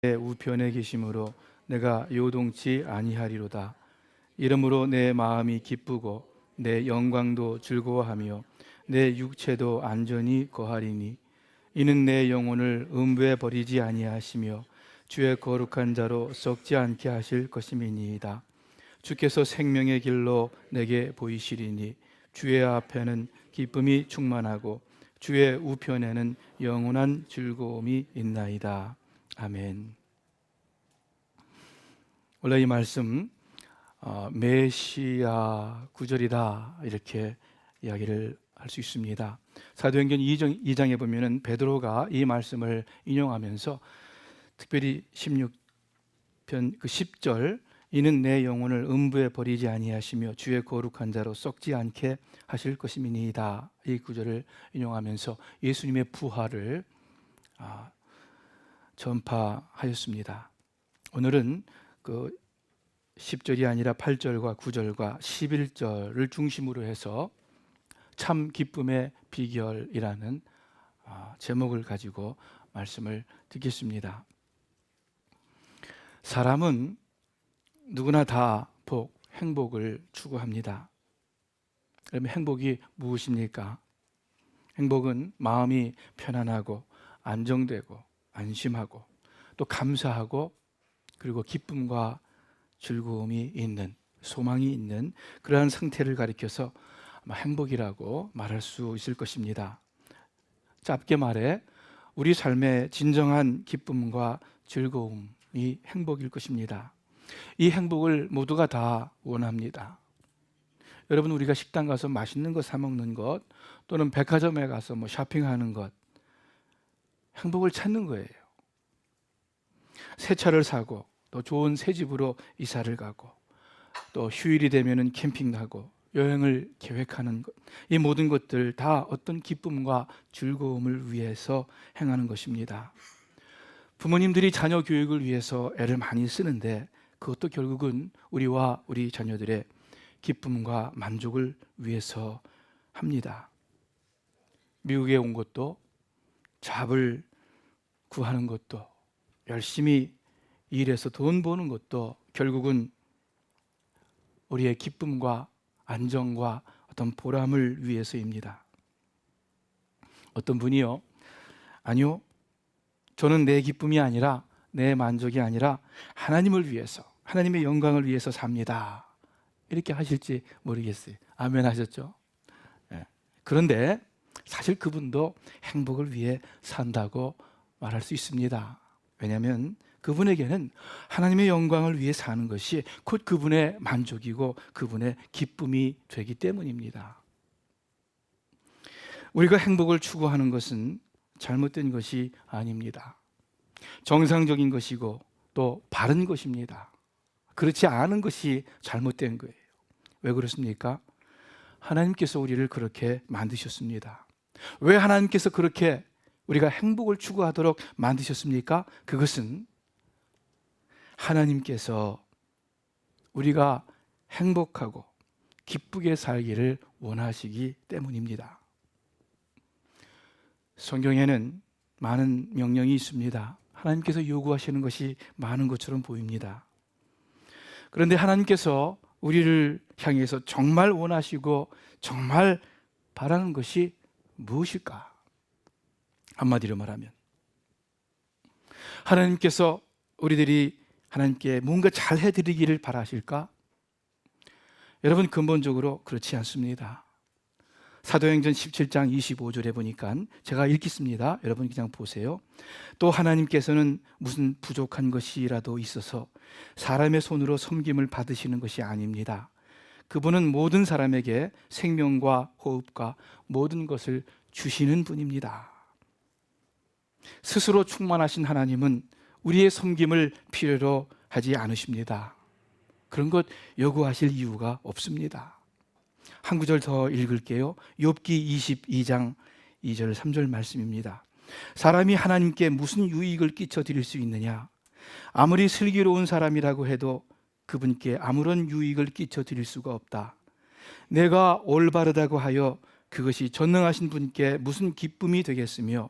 내 우편에 계심으로 내가 요동치 아니하리로다. 이러므로 내 마음이 기쁘고 내 영광도 즐거워하며 내 육체도 안전히 거하리니 이는 내 영혼을 음부에 버리지 아니하시며 주의 거룩한 자로 썩지 않게 하실 것임이니이다. 주께서 생명의 길로 내게 보이시리니 주의 앞에는 기쁨이 충만하고 주의 우편에는 영원한 즐거움이 있나이다. 아멘. 원래 이 말씀 메시아 구절이다 이렇게 이야기를 할 수 있습니다. 사도행전 2장에 보면은 베드로가 이 말씀을 인용하면서 특별히 16편 그 10절 이는 내 영혼을 음부에 버리지 아니하시며 주의 거룩한 자로 썩지 않게 하실 것임이니이다. 이 구절을 인용하면서 예수님의 부활을 전파하였습니다. 오늘은 그 10절이 아니라 8절과 9절과 11절을 중심으로 해서 참 기쁨의 비결이라는 제목을 가지고 말씀을 듣겠습니다. 사람은 누구나 다 행복을 추구합니다. 그러면 행복이 무엇입니까? 행복은 마음이 편안하고 안정되고 안심하고 또 감사하고 그리고 기쁨과 즐거움이 있는, 소망이 있는 그러한 상태를 가리켜서 아마 행복이라고 말할 수 있을 것입니다. 짧게 말해 우리 삶의 진정한 기쁨과 즐거움이 행복일 것입니다. 이 행복을 모두가 다 원합니다. 여러분, 우리가 식당 가서 맛있는 거 사 먹는 것 또는 백화점에 가서 쇼핑하는 것, 행복을 찾는 거예요. 새 차를 사고 또 좋은 새 집으로 이사를 가고 또 휴일이 되면은 캠핑 가고 여행을 계획하는 것, 이 모든 것들 다 어떤 기쁨과 즐거움을 위해서 행하는 것입니다. 부모님들이 자녀 교육을 위해서 애를 많이 쓰는데 그것도 결국은 우리와 우리 자녀들의 기쁨과 만족을 위해서 합니다. 미국에 온 것도 잡을 구하는 것도 열심히 일해서 돈 버는 것도 결국은 우리의 기쁨과 안정과 어떤 보람을 위해서입니다. 어떤 분이요, 아니요, 저는 내 기쁨이 아니라 내 만족이 아니라 하나님을 위해서, 하나님의 영광을 위해서 삽니다. 이렇게 하실지 모르겠어요. 아멘 하셨죠? 네. 그런데 사실 그분도 행복을 위해 산다고 말할 수 있습니다. 왜냐하면 그분에게는 하나님의 영광을 위해 사는 것이 곧 그분의 만족이고 그분의 기쁨이 되기 때문입니다. 우리가 행복을 추구하는 것은 잘못된 것이 아닙니다. 정상적인 것이고 또 바른 것입니다. 그렇지 않은 것이 잘못된 거예요. 왜 그렇습니까? 하나님께서 우리를 그렇게 만드셨습니다. 왜 하나님께서 그렇게 우리가 행복을 추구하도록 만드셨습니까? 그것은 하나님께서 우리가 행복하고 기쁘게 살기를 원하시기 때문입니다. 성경에는 많은 명령이 있습니다. 하나님께서 요구하시는 것이 많은 것처럼 보입니다. 그런데 하나님께서 우리를 향해서 정말 원하시고 정말 바라는 것이 무엇일까? 한마디로 말하면 하나님께서 우리들이 하나님께 뭔가 잘 해드리기를 바라실까? 여러분, 근본적으로 그렇지 않습니다. 사도행전 17장 25절에 보니까 제가 읽겠습니다. 여러분 그냥 보세요. 또 하나님께서는 무슨 부족한 것이라도 있어서 사람의 손으로 섬김을 받으시는 것이 아닙니다. 그분은 모든 사람에게 생명과 호흡과 모든 것을 주시는 분입니다. 스스로 충만하신 하나님은 우리의 섬김을 필요로 하지 않으십니다. 그런 것 요구하실 이유가 없습니다. 한 구절 더 읽을게요. 욥기 22장 2절 3절 말씀입니다. 사람이 하나님께 무슨 유익을 끼쳐 드릴 수 있느냐? 아무리 슬기로운 사람이라고 해도 그분께 아무런 유익을 끼쳐 드릴 수가 없다. 내가 올바르다고 하여 그것이 전능하신 분께 무슨 기쁨이 되겠으며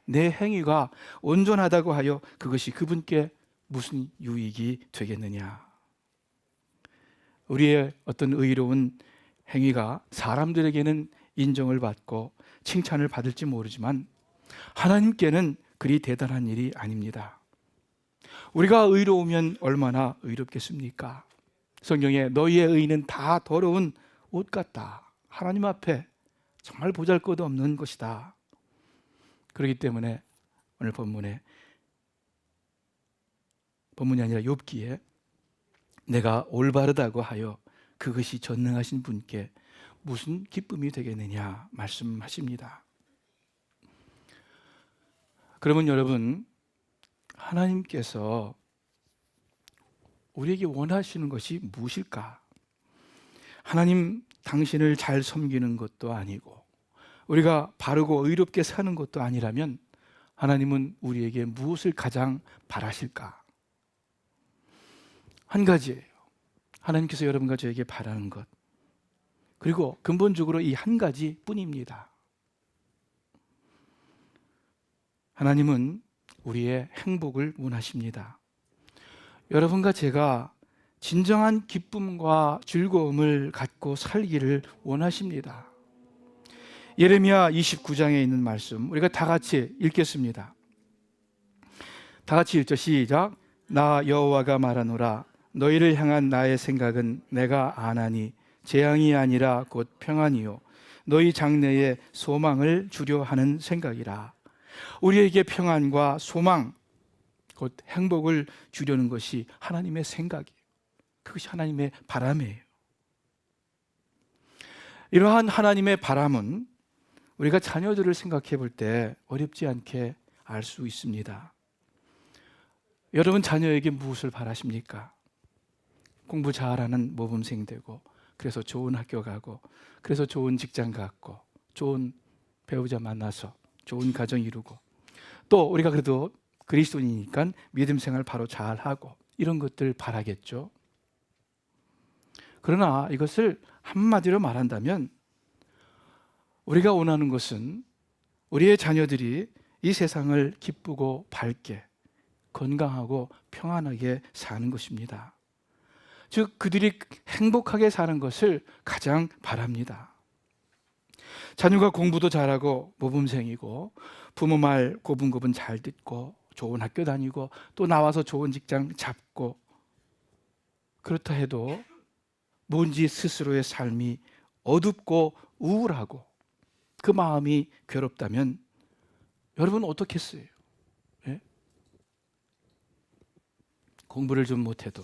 내 행위가 온전하다고 하여 그것이 그분께 무슨 유익이 되겠느냐? 우리의 어떤 의로운 행위가 사람들에게는 인정을 받고 칭찬을 받을지 모르지만 하나님께는 그리 대단한 일이 아닙니다. 우리가 의로우면 얼마나 의롭겠습니까? 성경에 너희의 의는 다 더러운 옷 같다. 하나님 앞에 정말 보잘것없는 것이다. 그렇기 때문에 오늘 본문이 아니라 욥기에 내가 올바르다고 하여 그것이 전능하신 분께 무슨 기쁨이 되겠느냐 말씀하십니다. 그러면 여러분, 하나님께서 우리에게 원하시는 것이 무엇일까? 하나님 당신을 잘 섬기는 것도 아니고 우리가 바르고 의롭게 사는 것도 아니라면 하나님은 우리에게 무엇을 가장 바라실까? 한 가지예요. 하나님께서 여러분과 저에게 바라는 것, 그리고 근본적으로 이 한 가지 뿐입니다. 하나님은 우리의 행복을 원하십니다. 여러분과 제가 진정한 기쁨과 즐거움을 갖고 살기를 원하십니다. 예레미야 29장에 있는 말씀 우리가 다 같이 읽겠습니다. 다 같이 읽죠. 시작. 나 여호와가 말하노라. 너희를 향한 나의 생각은 내가 아나니 재앙이 아니라 곧 평안이요 너희 장래에 소망을 주려 하는 생각이라. 우리에게 평안과 소망, 곧 행복을 주려는 것이 하나님의 생각이에요. 그것이 하나님의 바람이에요. 이러한 하나님의 바람은 우리가 자녀들을 생각해 볼 때 어렵지 않게 알 수 있습니다. 여러분 자녀에게 무엇을 바라십니까? 공부 잘하는 모범생 되고, 그래서 좋은 학교 가고, 그래서 좋은 직장 갖고, 좋은 배우자 만나서 좋은 가정 이루고, 또 우리가 그래도 그리스도인이니까 믿음 생활 바로 잘하고, 이런 것들 바라겠죠. 그러나 이것을 한마디로 말한다면 우리가 원하는 것은 우리의 자녀들이 이 세상을 기쁘고 밝게, 건강하고 평안하게 사는 것입니다. 즉 그들이 행복하게 사는 것을 가장 바랍니다. 자녀가 공부도 잘하고 모범생이고 부모 말 고분고분 잘 듣고 좋은 학교 다니고 또 나와서 좋은 직장 잡고, 그렇다 해도 뭔지 스스로의 삶이 어둡고 우울하고 그 마음이 괴롭다면 여러분 어떻겠어요? 예? 공부를 좀 못해도,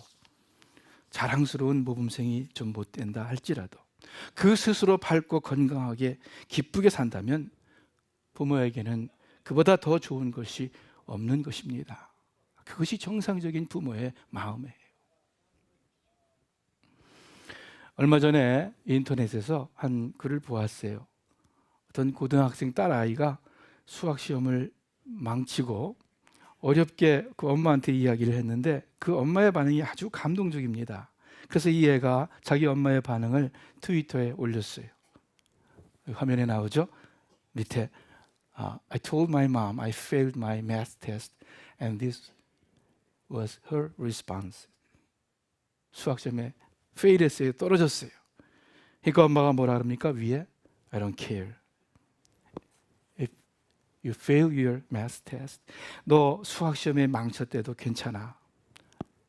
자랑스러운 모범생이 좀 못된다 할지라도 그 스스로 밝고 건강하게 기쁘게 산다면 부모에게는 그보다 더 좋은 것이 없는 것입니다. 그것이 정상적인 부모의 마음이에요. 얼마 전에 인터넷에서 한 글을 보았어요. 어떤 고등학생 딸아이가 수학시험을 망치고 어렵게 그 엄마한테 이야기를 했는데 그 엄마의 반응이 아주 감동적입니다. 그래서 이 애가 자기 엄마의 반응을 트위터에 올렸어요. 화면에 나오죠? 밑에 I told my mom I failed my math test and this was her response. 수학시험에 fail했어요. 떨어졌어요. 그러니까 엄마가 뭐라 그럽니까? 위에 I don't care. If you fail your math test, 너 수학시험에 망쳤대도 괜찮아.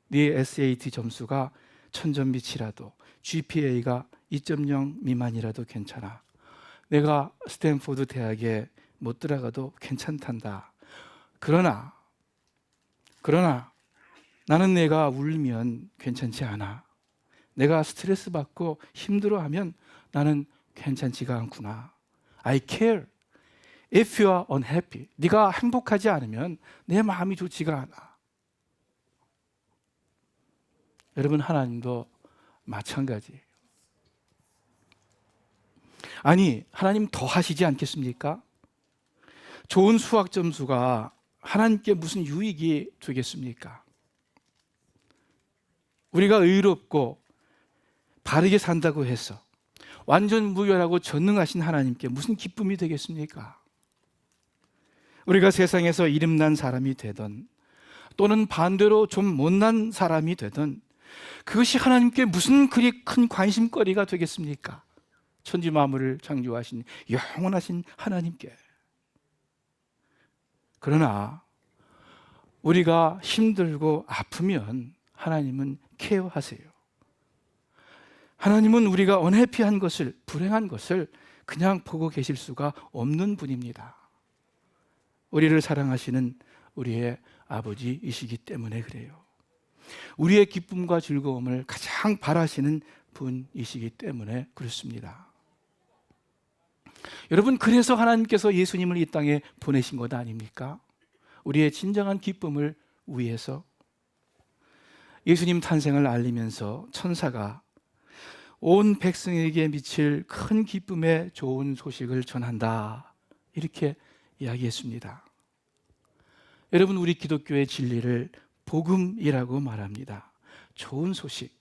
네 SAT 점수가 1000점 밑이라도, GPA가 2.0 미만이라도 괜찮아. 내가 스탠포드 대학에 못 들어가도 괜찮단다. 그러나 나는 내가 울면 괜찮지 않아. 내가 스트레스 받고 힘들어하면 나는 괜찮지가 않구나. I care. If you are unhappy, 네가 행복하지 않으면 내 마음이 좋지가 않아. 여러분 하나님도 마찬가지예요. 아니 하나님 더 하시지 않겠습니까? 좋은 수학 점수가 하나님께 무슨 유익이 되겠습니까? 우리가 의롭고 바르게 산다고 해서 완전 무결하고 전능하신 하나님께 무슨 기쁨이 되겠습니까? 우리가 세상에서 이름난 사람이 되든 또는 반대로 좀 못난 사람이 되든 그것이 하나님께 무슨 그리 큰 관심거리가 되겠습니까? 천지 만물을 창조하신 영원하신 하나님께. 그러나 우리가 힘들고 아프면 하나님은 케어하세요. 하나님은 우리가 언해피한 것을, 불행한 것을 그냥 보고 계실 수가 없는 분입니다. 우리를 사랑하시는 우리의 아버지이시기 때문에 그래요. 우리의 기쁨과 즐거움을 가장 바라시는 분이시기 때문에 그렇습니다. 여러분, 그래서 하나님께서 예수님을 이 땅에 보내신 것 아닙니까? 우리의 진정한 기쁨을 위해서. 예수님 탄생을 알리면서 천사가 온 백성에게 미칠 큰 기쁨의 좋은 소식을 전한다, 이렇게 이야기했습니다. 여러분, 우리 기독교의 진리를 복음이라고 말합니다. 좋은 소식,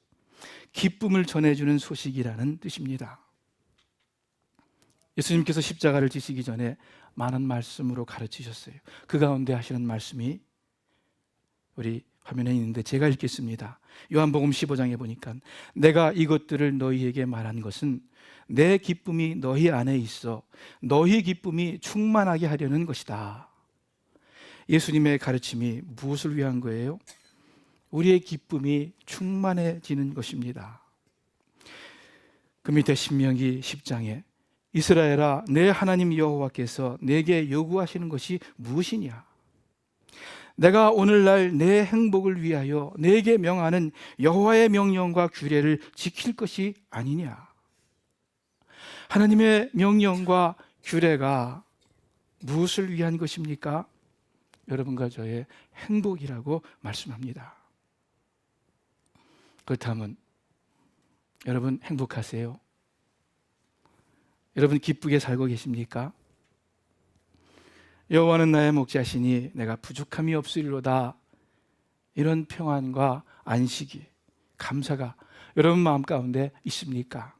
기쁨을 전해주는 소식이라는 뜻입니다. 예수님께서 십자가를 지시기 전에 많은 말씀으로 가르치셨어요. 그 가운데 하시는 말씀이 우리 화면에 있는데 제가 읽겠습니다. 요한복음 15장에 보니까 내가 이것들을 너희에게 말한 것은 내 기쁨이 너희 안에 있어 너희 기쁨이 충만하게 하려는 것이다. 예수님의 가르침이 무엇을 위한 거예요? 우리의 기쁨이 충만해지는 것입니다. 그 밑에 신명기 10장에 이스라엘아, 내 하나님 여호와께서 내게 요구하시는 것이 무엇이냐? 내가 오늘날 내 행복을 위하여 내게 명하는 여호와의 명령과 규례를 지킬 것이 아니냐? 하나님의 명령과 규례가 무엇을 위한 것입니까? 여러분과 저의 행복이라고 말씀합니다. 그렇다면 여러분 행복하세요? 여러분 기쁘게 살고 계십니까? 여호와는 나의 목자시니 내가 부족함이 없으리로다. 이런 평안과 안식이, 감사가 여러분 마음 가운데 있습니까?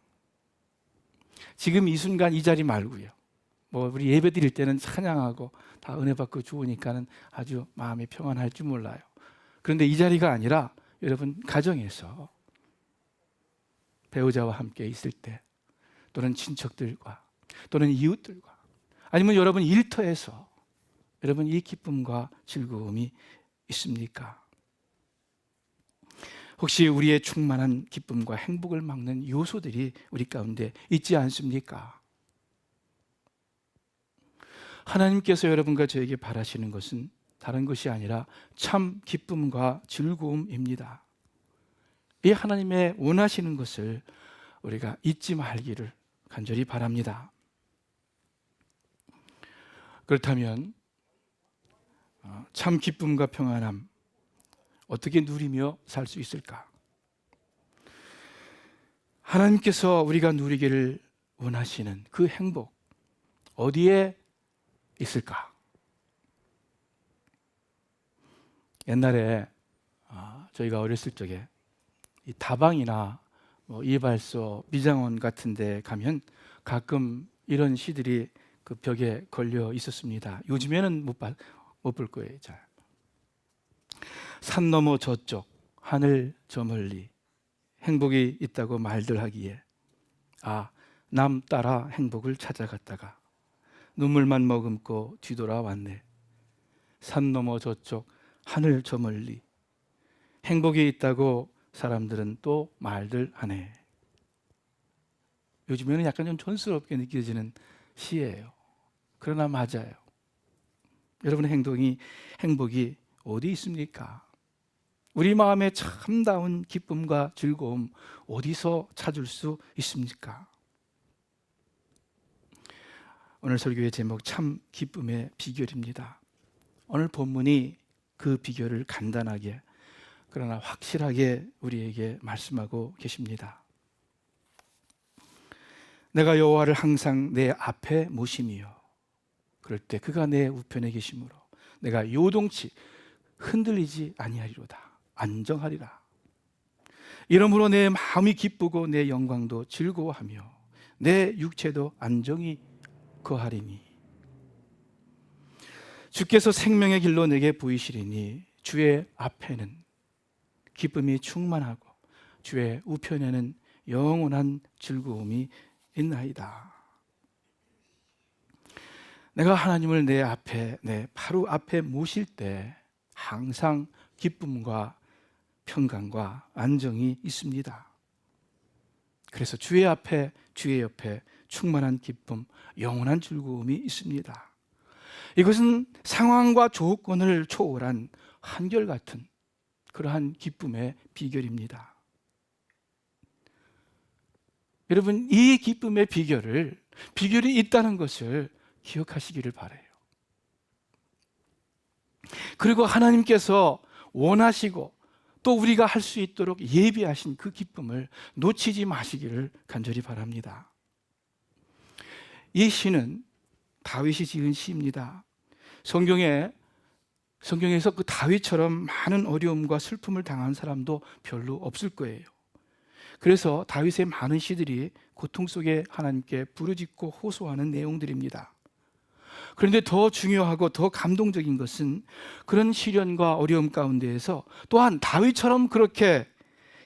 지금 이 순간 이 자리 말고요. 우리 예배 드릴 때는 찬양하고 다 은혜 받고 좋으니까는 아주 마음이 평안할 줄 몰라요. 그런데 이 자리가 아니라 여러분 가정에서 배우자와 함께 있을 때, 또는 친척들과, 또는 이웃들과, 아니면 여러분 일터에서 여러분 이 기쁨과 즐거움이 있습니까? 혹시 우리의 충만한 기쁨과 행복을 막는 요소들이 우리 가운데 있지 않습니까? 하나님께서 여러분과 저에게 바라시는 것은 다른 것이 아니라 참 기쁨과 즐거움입니다. 이 하나님의 원하시는 것을 우리가 잊지 말기를 간절히 바랍니다. 그렇다면 참 기쁨과 평안함 어떻게 누리며 살 수 있을까? 하나님께서 우리가 누리기를 원하시는 그 행복 어디에 있을까? 옛날에 저희가 어렸을 적에 이 다방이나 이발소, 미장원 같은 데 가면 가끔 이런 시들이 그 벽에 걸려 있었습니다. 요즘에는 못 볼 거예요. 잘. 산 너머 저쪽, 하늘 저 멀리 행복이 있다고 말들 하기에 남 따라 행복을 찾아갔다가 눈물만 머금고 뒤돌아왔네. 산 너머 저쪽, 하늘 저 멀리 행복이 있다고 사람들은 또 말들 하네. 요즘에는 약간 좀 촌스럽게 느껴지는 시예요. 그러나 맞아요. 여러분의 행복이 어디 있습니까? 우리 마음에 참다운 기쁨과 즐거움 어디서 찾을 수 있습니까? 오늘 설교의 제목 참 기쁨의 비결입니다. 오늘 본문이 그 비결을 간단하게 그러나 확실하게 우리에게 말씀하고 계십니다. 내가 여호와를 항상 내 앞에 모심이요 그럴 때 그가 내 우편에 계심으로 내가 요동치 흔들리지 아니하리로다. 안정하리라. 이러므로 내 마음이 기쁘고 내 영광도 즐거워하며 내 육체도 안정이 거하리니. 주께서 생명의 길로 내게 보이시리니 주의 앞에는 기쁨이 충만하고 주의 우편에는 영원한 즐거움이 있나이다. 내가 하나님을 내 앞에, 내 바로 앞에 모실 때 항상 기쁨과 평강과 안정이 있습니다. 그래서 주의 앞에, 주의 옆에 충만한 기쁨, 영원한 즐거움이 있습니다. 이것은 상황과 조건을 초월한 한결같은 그러한 기쁨의 비결입니다. 여러분, 이 기쁨의 비결이 있다는 것을 기억하시기를 바라요. 그리고 하나님께서 원하시고 또 우리가 할 수 있도록 예비하신 그 기쁨을 놓치지 마시기를 간절히 바랍니다. 이 시는 다윗이 지은 시입니다. 성경에서 그 다윗처럼 많은 어려움과 슬픔을 당한 사람도 별로 없을 거예요. 그래서 다윗의 많은 시들이 고통 속에 하나님께 부르짖고 호소하는 내용들입니다. 그런데 더 중요하고 더 감동적인 것은 그런 시련과 어려움 가운데에서 또한 다윗처럼 그렇게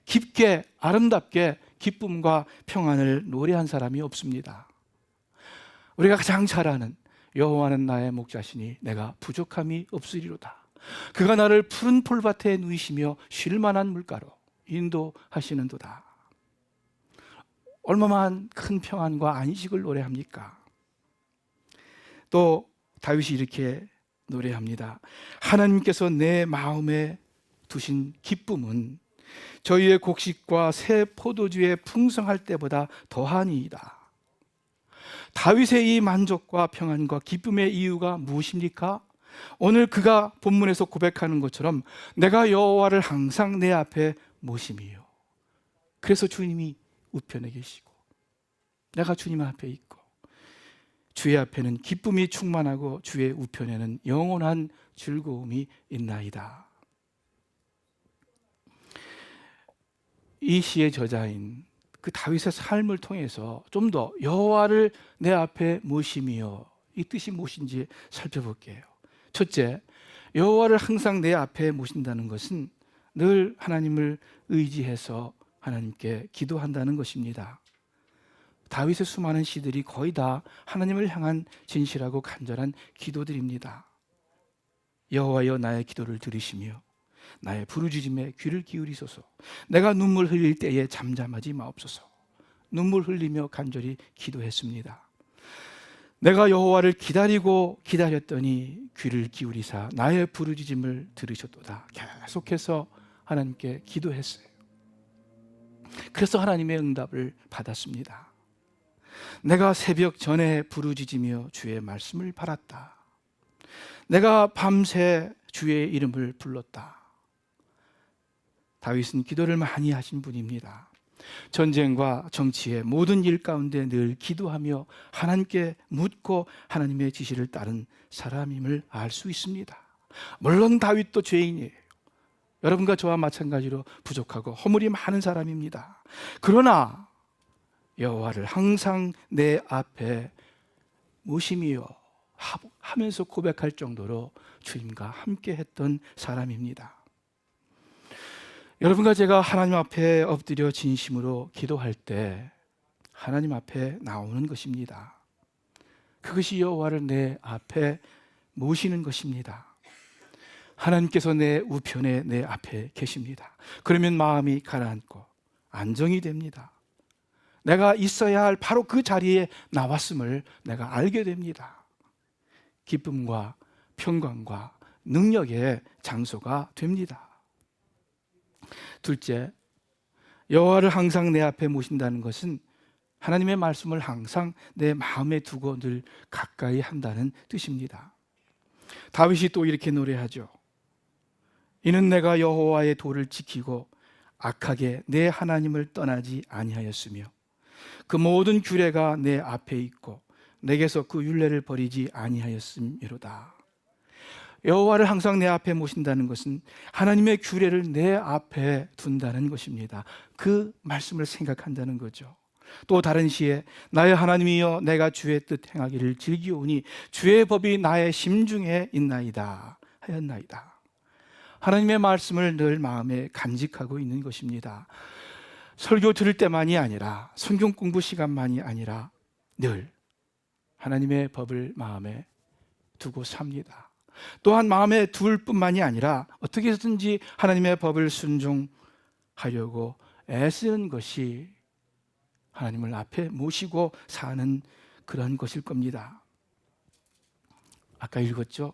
깊게 아름답게 기쁨과 평안을 노래한 사람이 없습니다. 우리가 가장 잘 아는 여호와는 나의 목자시니 내가 부족함이 없으리로다. 그가 나를 푸른 풀밭에 누이시며 쉴 만한 물가로 인도하시는도다. 얼마만 큰 평안과 안식을 노래합니까? 또 다윗이 이렇게 노래합니다. 하나님께서 내 마음에 두신 기쁨은 저희의 곡식과 새 포도주의 풍성할 때보다 더하니이다. 다윗의 이 만족과 평안과 기쁨의 이유가 무엇입니까? 오늘 그가 본문에서 고백하는 것처럼 내가 여호와를 항상 내 앞에 모심이요. 그래서 주님이 우편에 계시고 내가 주님 앞에 있고 주의 앞에는 기쁨이 충만하고 주의 우편에는 영원한 즐거움이 있나이다. 이 시의 저자인 그 다윗의 삶을 통해서 좀 더 여호와를 내 앞에 모심이요, 이 뜻이 무엇인지 살펴볼게요. 첫째, 여호와를 항상 내 앞에 모신다는 것은 늘 하나님을 의지해서 하나님께 기도한다는 것입니다. 다윗의 수많은 시들이 거의 다 하나님을 향한 진실하고 간절한 기도들입니다. 여호와여 나의 기도를 들으시며 나의 부르짖음에 귀를 기울이소서. 내가 눈물 흘릴 때에 잠잠하지 마옵소서. 눈물 흘리며 간절히 기도했습니다. 내가 여호와를 기다렸더니 귀를 기울이사 나의 부르짖음을 들으셨도다. 계속해서 하나님께 기도했어요. 그래서 하나님의 응답을 받았습니다. 내가 새벽 전에 부르짖으며 주의 말씀을 바랐다. 내가 밤새 주의 이름을 불렀다. 다윗은 기도를 많이 하신 분입니다. 전쟁과 정치의 모든 일 가운데 늘 기도하며 하나님께 묻고 하나님의 지시를 따른 사람임을 알 수 있습니다. 물론 다윗도 죄인이에요. 여러분과 저와 마찬가지로 부족하고 허물이 많은 사람입니다. 그러나 여호와를 항상 내 앞에 모심이요 하면서 고백할 정도로 주님과 함께 했던 사람입니다. 여러분과 제가 하나님 앞에 엎드려 진심으로 기도할 때 하나님 앞에 나오는 것입니다. 그것이 여호와를 내 앞에 모시는 것입니다. 하나님께서 내 우편에 내 앞에 계십니다. 그러면 마음이 가라앉고 안정이 됩니다. 내가 있어야 할 바로 그 자리에 나왔음을 내가 알게 됩니다. 기쁨과 평강과 능력의 장소가 됩니다. 둘째, 여호와를 항상 내 앞에 모신다는 것은 하나님의 말씀을 항상 내 마음에 두고 늘 가까이 한다는 뜻입니다. 다윗이 또 이렇게 노래하죠. 이는 내가 여호와의 도를 지키고 악하게 내 하나님을 떠나지 아니하였으며 그 모든 규례가 내 앞에 있고 내게서 그 율례를 버리지 아니하였음이로다. 여호와를 항상 내 앞에 모신다는 것은 하나님의 규례를 내 앞에 둔다는 것입니다. 그 말씀을 생각한다는 거죠. 또 다른 시에 나의 하나님이여 내가 주의 뜻 행하기를 즐기오니 주의 법이 나의 심중에 있나이다 하였나이다. 하나님의 말씀을 늘 마음에 간직하고 있는 것입니다. 설교 들을 때만이 아니라, 성경 공부 시간만이 아니라 늘 하나님의 법을 마음에 두고 삽니다. 또한 마음에 둘 뿐만이 아니라 어떻게 해서든지 하나님의 법을 순종하려고 애쓰는 것이 하나님을 앞에 모시고 사는 그런 것일 겁니다. 아까 읽었죠?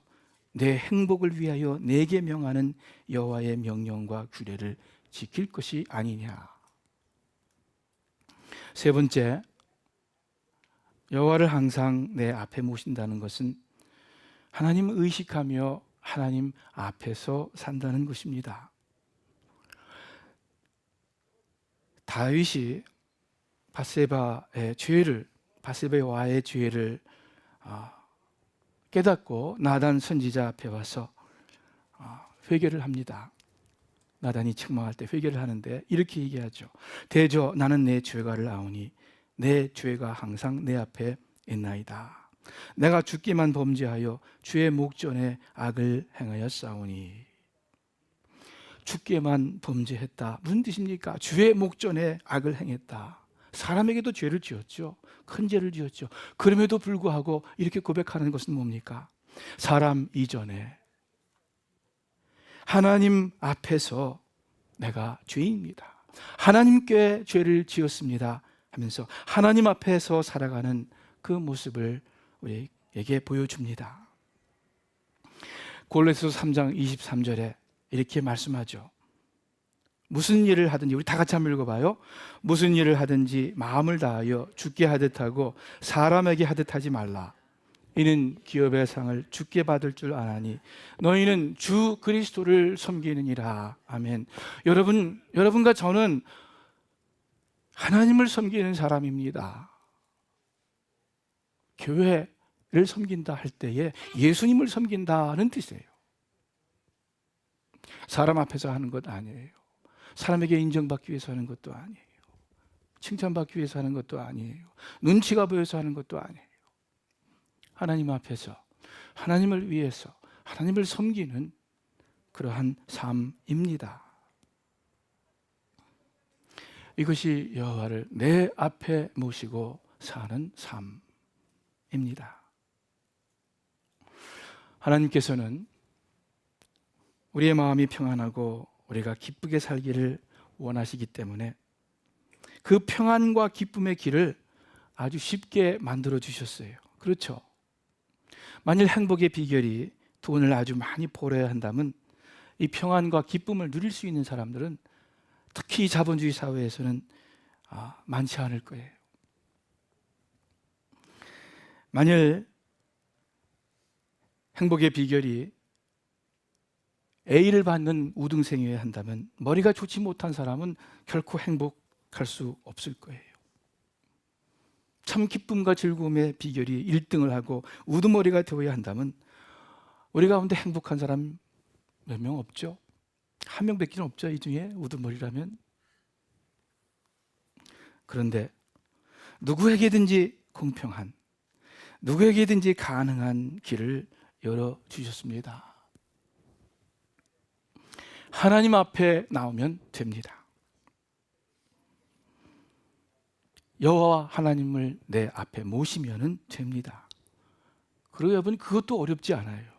내 행복을 위하여 내게 명하는 여호와의 명령과 규례를 지킬 것이 아니냐. 세 번째, 여호와를 항상 내 앞에 모신다는 것은 하나님을 의식하며 하나님 앞에서 산다는 것입니다. 다윗이 바세바와의 죄를 깨닫고 나단 선지자 앞에 와서 회개를 합니다. 나단이 책망할 때 회개를 하는데 이렇게 얘기하죠. 대저 나는 내 죄가를 아오니 내 죄가 항상 내 앞에 있나이다. 내가 죽기만 범죄하여 주의 목전에 악을 행하였사오니. 죽게만 범죄했다. 무슨 뜻입니까? 주의 목전에 악을 행했다. 사람에게도 죄를 지었죠. 큰 죄를 지었죠. 그럼에도 불구하고 이렇게 고백하는 것은 뭡니까? 사람 이전에 하나님 앞에서 내가 죄인입니다. 하나님께 죄를 지었습니다 하면서 하나님 앞에서 살아가는 그 모습을 우리에게 보여줍니다. 골로새서 3장 23절에 이렇게 말씀하죠. 무슨 일을 하든지, 우리 다 같이 한번 읽어봐요. 무슨 일을 하든지 마음을 다하여 주께 하듯 하고 사람에게 하듯 하지 말라. 이는 기업의 상을 주께 받을 줄 아나니 너희는 주 그리스도를 섬기느니라. 아멘. 여러분과 저는 하나님을 섬기는 사람입니다. 교회를 섬긴다 할 때에 예수님을 섬긴다는 뜻이에요. 사람 앞에서 하는 것 아니에요. 사람에게 인정받기 위해서 하는 것도 아니에요. 칭찬받기 위해서 하는 것도 아니에요. 눈치가 보여서 하는 것도 아니에요. 하나님 앞에서 하나님을 위해서 하나님을 섬기는 그러한 삶입니다. 이것이 여호와를 내 앞에 모시고 사는 삶입니다. 하나님께서는 우리의 마음이 평안하고 우리가 기쁘게 살기를 원하시기 때문에 그 평안과 기쁨의 길을 아주 쉽게 만들어 주셨어요. 그렇죠? 만일 행복의 비결이 돈을 아주 많이 벌어야 한다면 이 평안과 기쁨을 누릴 수 있는 사람들은 특히 자본주의 사회에서는 많지 않을 거예요. 만일 행복의 비결이 A를 받는 우등생이어야 한다면 머리가 좋지 못한 사람은 결코 행복할 수 없을 거예요. 참 기쁨과 즐거움의 비결이 1등을 하고 우두머리가 되어야 한다면 우리 가운데 행복한 사람 몇 명 없죠? 한 명밖에 없죠. 이 중에 우두머리라면. 그런데 누구에게든지 공평한, 누구에게든지 가능한 길을 열어주셨습니다. 하나님 앞에 나오면 됩니다. 여호와 하나님을 내 앞에 모시면 됩니다. 그리고 여러분, 그것도 어렵지 않아요.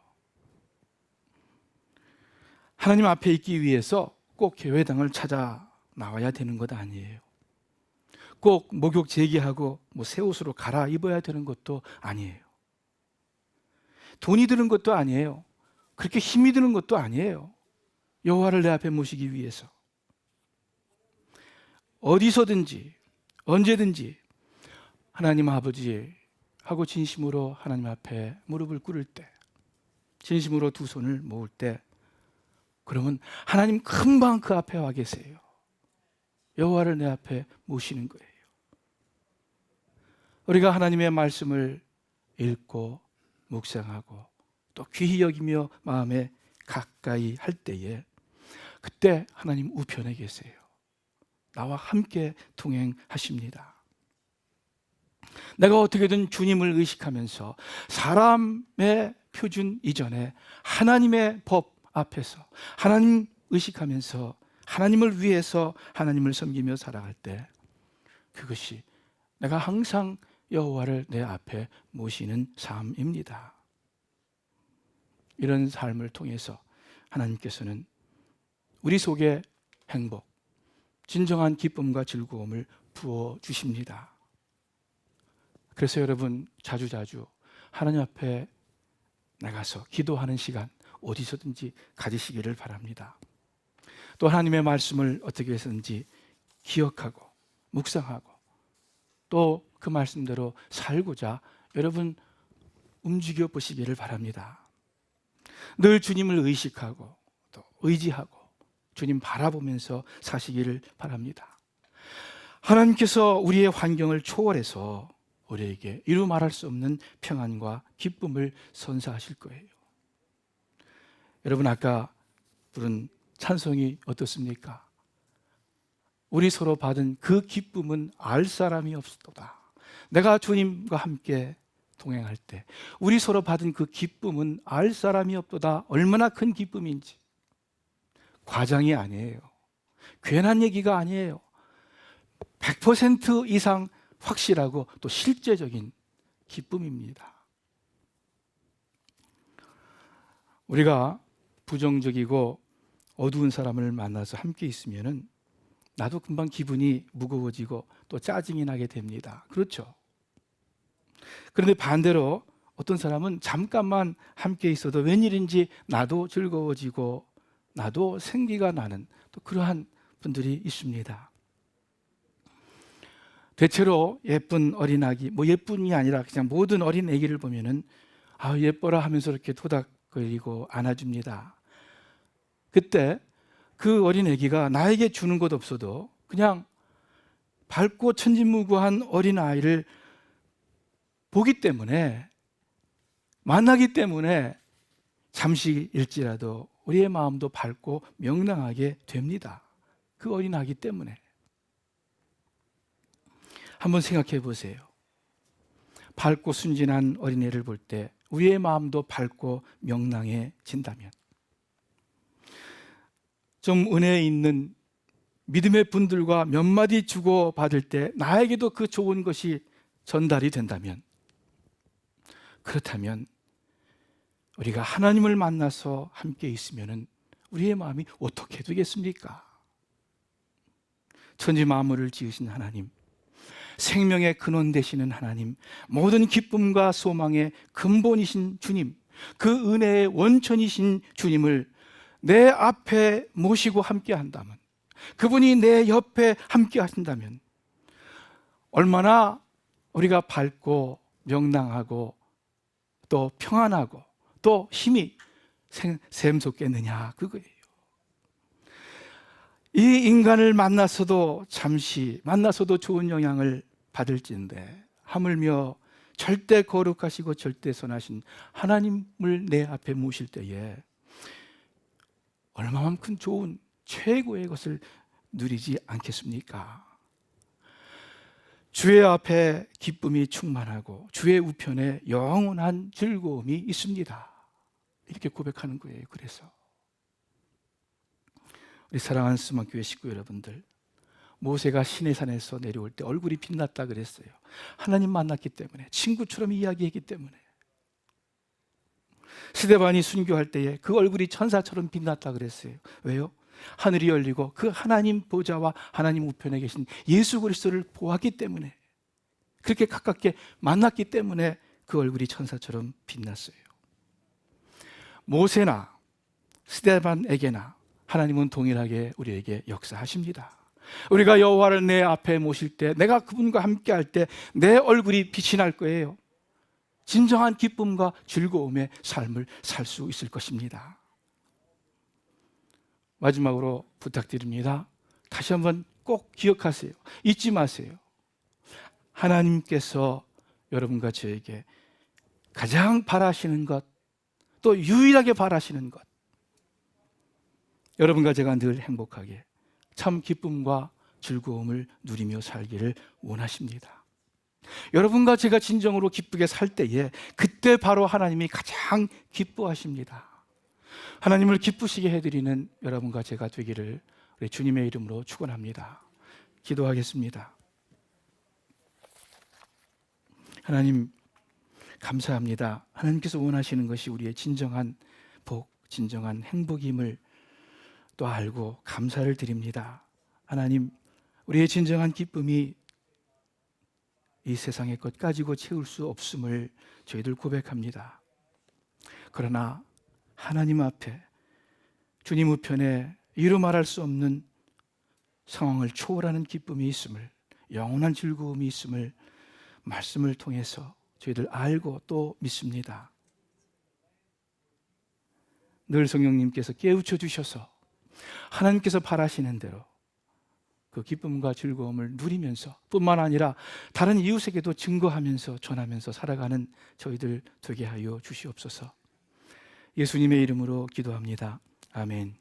하나님 앞에 있기 위해서 꼭 교회당을 찾아 나와야 되는 것 아니에요. 꼭 목욕 제기하고 새 옷으로 갈아입어야 되는 것도 아니에요. 돈이 드는 것도 아니에요. 그렇게 힘이 드는 것도 아니에요. 여호와를 내 앞에 모시기 위해서 어디서든지 언제든지 하나님 아버지 하고 진심으로 하나님 앞에 무릎을 꿇을 때, 진심으로 두 손을 모을 때, 그러면 하나님 금방 그 앞에 와 계세요. 여호와를 내 앞에 모시는 거예요. 우리가 하나님의 말씀을 읽고 묵상하고 또 귀히 여기며 마음에 가까이 할 때에 그때 하나님 우편에 계세요. 나와 함께 동행하십니다. 내가 어떻게든 주님을 의식하면서 사람의 표준 이전에 하나님의 법 앞에서 하나님 의식하면서 하나님을 위해서 하나님을 섬기며 살아갈 때, 그것이 내가 항상 여호와를 내 앞에 모시는 삶입니다. 이런 삶을 통해서 하나님께서는 우리 속에 행복, 진정한 기쁨과 즐거움을 부어주십니다. 그래서 여러분, 자주자주 하나님 앞에 나가서 기도하는 시간 어디서든지 가지시기를 바랍니다. 또 하나님의 말씀을 어떻게 해서든지 기억하고 묵상하고 또 그 말씀대로 살고자 여러분 움직여 보시기를 바랍니다. 늘 주님을 의식하고 또 의지하고 주님 바라보면서 사시기를 바랍니다. 하나님께서 우리의 환경을 초월해서 우리에게 이루 말할 수 없는 평안과 기쁨을 선사하실 거예요. 여러분, 아까 부른 찬송이 어떻습니까? 우리 서로 받은 그 기쁨은 알 사람이 없도다. 내가 주님과 함께 동행할 때 우리 서로 받은 그 기쁨은 알 사람이 없도다. 얼마나 큰 기쁨인지. 과장이 아니에요. 괜한 얘기가 아니에요. 100% 이상 확실하고 또 실제적인 기쁨입니다. 우리가 부정적이고 어두운 사람을 만나서 함께 있으면은 나도 금방 기분이 무거워지고 또 짜증이 나게 됩니다. 그렇죠? 그런데 반대로 어떤 사람은 잠깐만 함께 있어도 웬일인지 나도 즐거워지고 나도 생기가 나는 또 그러한 분들이 있습니다. 대체로 예쁜 어린아기, 예쁜이 아니라 그냥 모든 어린아기를 보면은 예뻐라 하면서 이렇게 토닥거리고 안아줍니다. 그때 그 어린아기가 나에게 주는 것 없어도 그냥 밝고 천진무구한 어린아이를 보기 때문에, 만나기 때문에 잠시일지라도 우리의 마음도 밝고 명랑하게 됩니다. 그 어린아기 때문에. 한번 생각해 보세요. 밝고 순진한 어린애를 볼 때 우리의 마음도 밝고 명랑해진다면, 좀 은혜 있는 믿음의 분들과 몇 마디 주고받을 때 나에게도 그 좋은 것이 전달이 된다면, 그렇다면 우리가 하나님을 만나서 함께 있으면 우리의 마음이 어떻게 되겠습니까? 천지 만물을 지으신 하나님, 생명의 근원 되시는 하나님, 모든 기쁨과 소망의 근본이신 주님, 그 은혜의 원천이신 주님을 내 앞에 모시고 함께 한다면, 그분이 내 옆에 함께 하신다면 얼마나 우리가 밝고 명랑하고 또 평안하고 또 힘이 샘솟겠느냐, 그거예요. 이 인간을 만나서도 좋은 영향을 받을진데, 하물며 절대 거룩하시고 절대 선하신 하나님을 내 앞에 모실 때에 얼마만큼 좋은 최고의 것을 누리지 않겠습니까? 주의 앞에 기쁨이 충만하고 주의 우편에 영원한 즐거움이 있습니다. 이렇게 고백하는 거예요. 그래서 우리 사랑하는 스마교회 식구 여러분들, 모세가 시내산에서 내려올 때 얼굴이 빛났다 그랬어요. 하나님 만났기 때문에, 친구처럼 이야기했기 때문에. 스데반이 순교할 때에 그 얼굴이 천사처럼 빛났다 그랬어요. 왜요? 하늘이 열리고 그 하나님 보좌와 하나님 우편에 계신 예수 그리스도를 보았기 때문에, 그렇게 가깝게 만났기 때문에 그 얼굴이 천사처럼 빛났어요. 모세나 스데반에게나 하나님은 동일하게 우리에게 역사하십니다. 우리가 여호와를 내 앞에 모실 때, 내가 그분과 함께 할 때 내 얼굴이 빛이 날 거예요. 진정한 기쁨과 즐거움의 삶을 살 수 있을 것입니다. 마지막으로 부탁드립니다. 다시 한번 꼭 기억하세요. 잊지 마세요. 하나님께서 여러분과 저에게 가장 바라시는 것, 또 유일하게 바라시는 것, 여러분과 제가 늘 행복하게 참 기쁨과 즐거움을 누리며 살기를 원하십니다. 여러분과 제가 진정으로 기쁘게 살 때에 그때 바로 하나님이 가장 기뻐하십니다. 하나님을 기쁘시게 해드리는 여러분과 제가 되기를 우리 주님의 이름으로 축원합니다. 기도하겠습니다. 하나님 감사합니다. 하나님께서 원하시는 것이 우리의 진정한 복, 진정한 행복임을 또 알고 감사를 드립니다. 하나님, 우리의 진정한 기쁨이 이 세상의 것 가지고 채울 수 없음을 저희들 고백합니다. 그러나 하나님 앞에 주님 우편에 이루 말할 수 없는 상황을 초월하는 기쁨이 있음을, 영원한 즐거움이 있음을 말씀을 통해서 저희들 알고 또 믿습니다. 늘 성령님께서 깨우쳐 주셔서 하나님께서 바라시는 대로 그 기쁨과 즐거움을 누리면서 뿐만 아니라 다른 이웃에게도 증거하면서 전하면서 살아가는 저희들 되게 하여 주시옵소서. 예수님의 이름으로 기도합니다. 아멘.